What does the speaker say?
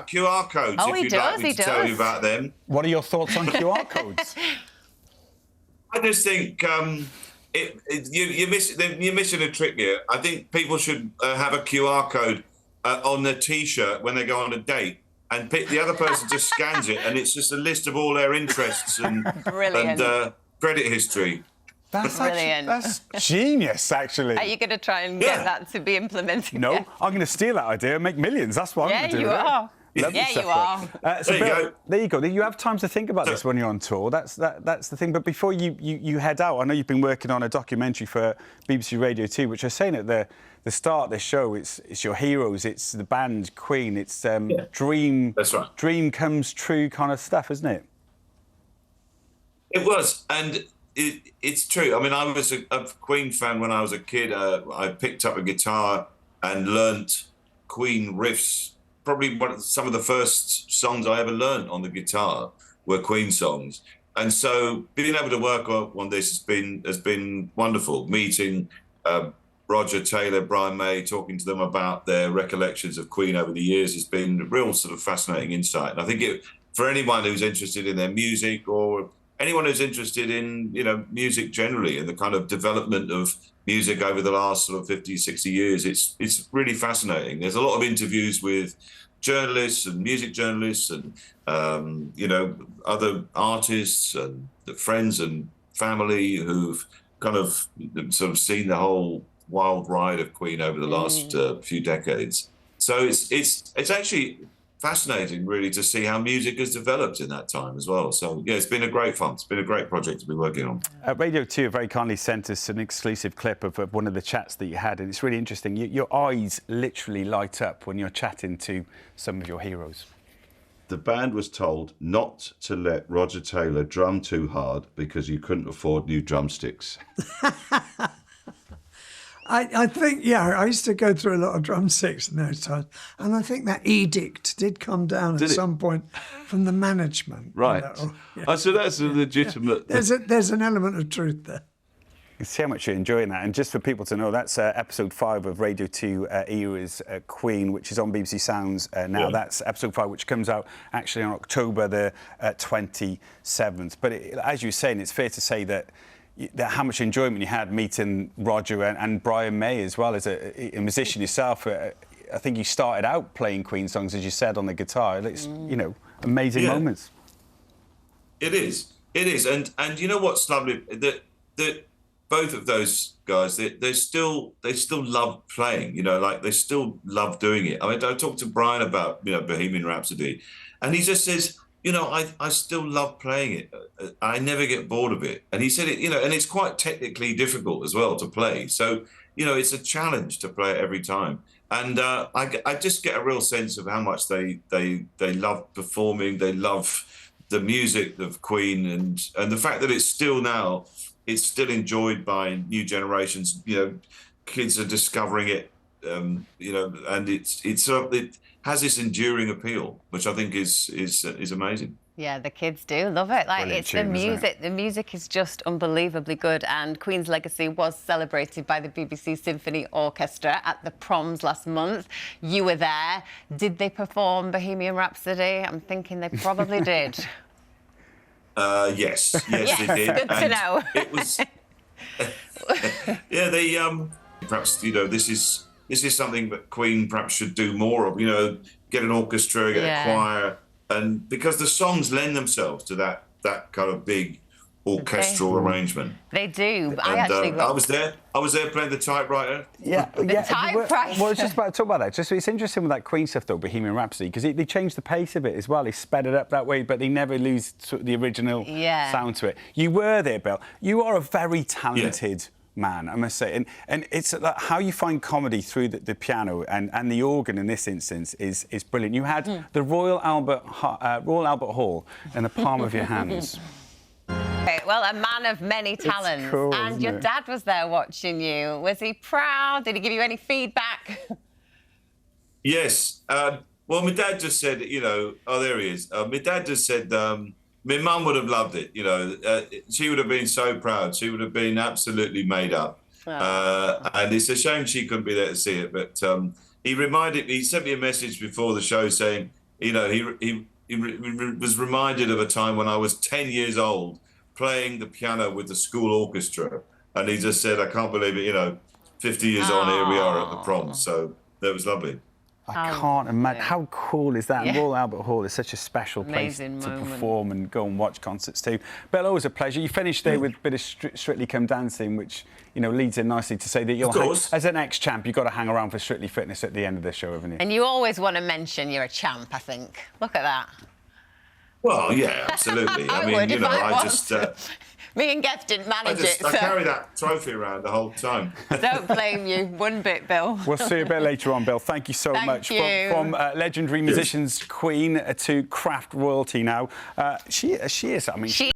QR codes, Oh, if he you'd like does, me he to tell you does. about them. What are your thoughts on QR codes? I just think you're missing a trick here. I think people should have a QR code on their T-shirt when they go on a date, and the other person just scans it, and it's just a list of all their interests and credit history. That's brilliant. That's genius, actually. Are you going to try and get that to be implemented? No, Yeah. I'm going to steal that idea and make millions. That's what I'm going to do. You are. Yeah, you are. So there you go. You have time to think about this when you're on tour. That's the thing. But before you head out, I know you've been working on a documentary for BBC Radio 2, which I was saying at the start of this show, it's your heroes, it's the band Queen, it's dream. That's right. Dream comes true kind of stuff, isn't it? It was, and it's true. I mean, I was a Queen fan when I was a kid. I picked up a guitar and learnt Queen riffs. Probably some of the first songs I ever learned on the guitar were Queen songs, and so being able to work on this has been wonderful. Meeting Roger Taylor, Brian May, talking to them about their recollections of Queen over the years has been a real sort of fascinating insight. And I think for anyone who's interested in their music, or anyone who's interested in music generally and the kind of development of music over the last sort of 50, 60 years, it's really fascinating. There's a lot of interviews with journalists and music journalists and other artists and friends and family who've kind of sort of seen the whole wild ride of Queen over the last few decades. So it's actually fascinating, really, to see how music has developed in that time as well. So, yeah, it's been a great fun. It's been a great project to be working on. Radio 2 very kindly sent us an exclusive clip of one of the chats that you had, and it's really interesting. Your eyes literally light up when you're chatting to some of your heroes. The band was told not to let Roger Taylor drum too hard because you couldn't afford new drumsticks. I think, I used to go through a lot of drumsticks in those times, and I think that edict did come down at some point from the management. Right. So that's a legitimate... There's an element of truth there. You can see how much you're enjoying that. And just for people to know, that's episode 5 of Radio 2 Era's Queen, which is on BBC Sounds now. Yeah. That's episode 5, which comes out actually on October the 27th. But as you were saying, it's fair to say that how much enjoyment you had meeting Roger and Brian May as well as a musician yourself. I think you started out playing Queen songs, as you said, on the guitar. It's amazing moments. It is, and you know what's lovely, that both of those guys, they still love playing. Like they still love doing it. I mean, I talked to Brian about Bohemian Rhapsody, and he just says, I still love playing it. I never get bored of it. And he said it, and it's quite technically difficult as well to play. So, it's a challenge to play it every time. And I just get a real sense of how much they love performing. They love the music of Queen and the fact that it's still enjoyed by new generations. Kids are discovering it, and it has this enduring appeal, which I think is amazing. Yeah, the kids do love it. Like, brilliant it's tune, the music. The music is just unbelievably good. And Queen's legacy was celebrated by the BBC Symphony Orchestra at the Proms last month. You were there. Did they perform Bohemian Rhapsody? I'm thinking they probably did. Yes, they did. Good to know. It was. Yeah, they perhaps this is something that Queen perhaps should do more of. Get an orchestra, get a choir. And because the songs lend themselves to that kind of big orchestral arrangement. They do. And, I was there playing the typewriter. Yeah, typewriter. Well, I was just about to talk about that. It's interesting with that Queen stuff, though, Bohemian Rhapsody, because they changed the pace of it as well. They sped it up that way, but they never lose sort of the original sound to it. You were there, Bill. You are a very talented man, I must say, and it's how you find comedy through the piano and the organ in this instance is brilliant. You had the Royal Albert Hall in the palm of your hands. Okay, well, a man of many talents, cool, and your dad was there watching you. Was he proud? Did he give you any feedback? Yes. Well, my dad just said, oh, there he is. My dad just said, my mum would have loved it, she would have been so proud. She would have been absolutely made up. And it's a shame she couldn't be there to see it. But he sent me a message before the show saying, you know, he was reminded of a time when I was 10 years old playing the piano with the school orchestra, and he just said, "I can't believe it, you know, 50 years on, here we are at the Proms." So that was lovely. I can't imagine. How cool is that? Yeah. Royal Albert Hall is such a special place Amazing to moment. perform and go and watch concerts too. Bill, always a pleasure. You finished there with a bit of Strictly Come Dancing, which, you know, leads in nicely to say that you'll, as an ex-champ, you've got to hang around for Strictly Fitness at the end of the show, haven't you? And you always want to mention you're a champ, I think. Look at that. Well, yeah, absolutely. I mean, you know, I just... Me and Gev didn't manage it. I carry that trophy around the whole time. Don't blame you one bit, Bill. We'll see you a bit later on, Bill. Thank you so much. From legendary musicians Queen to craft royalty now. She is. I mean, She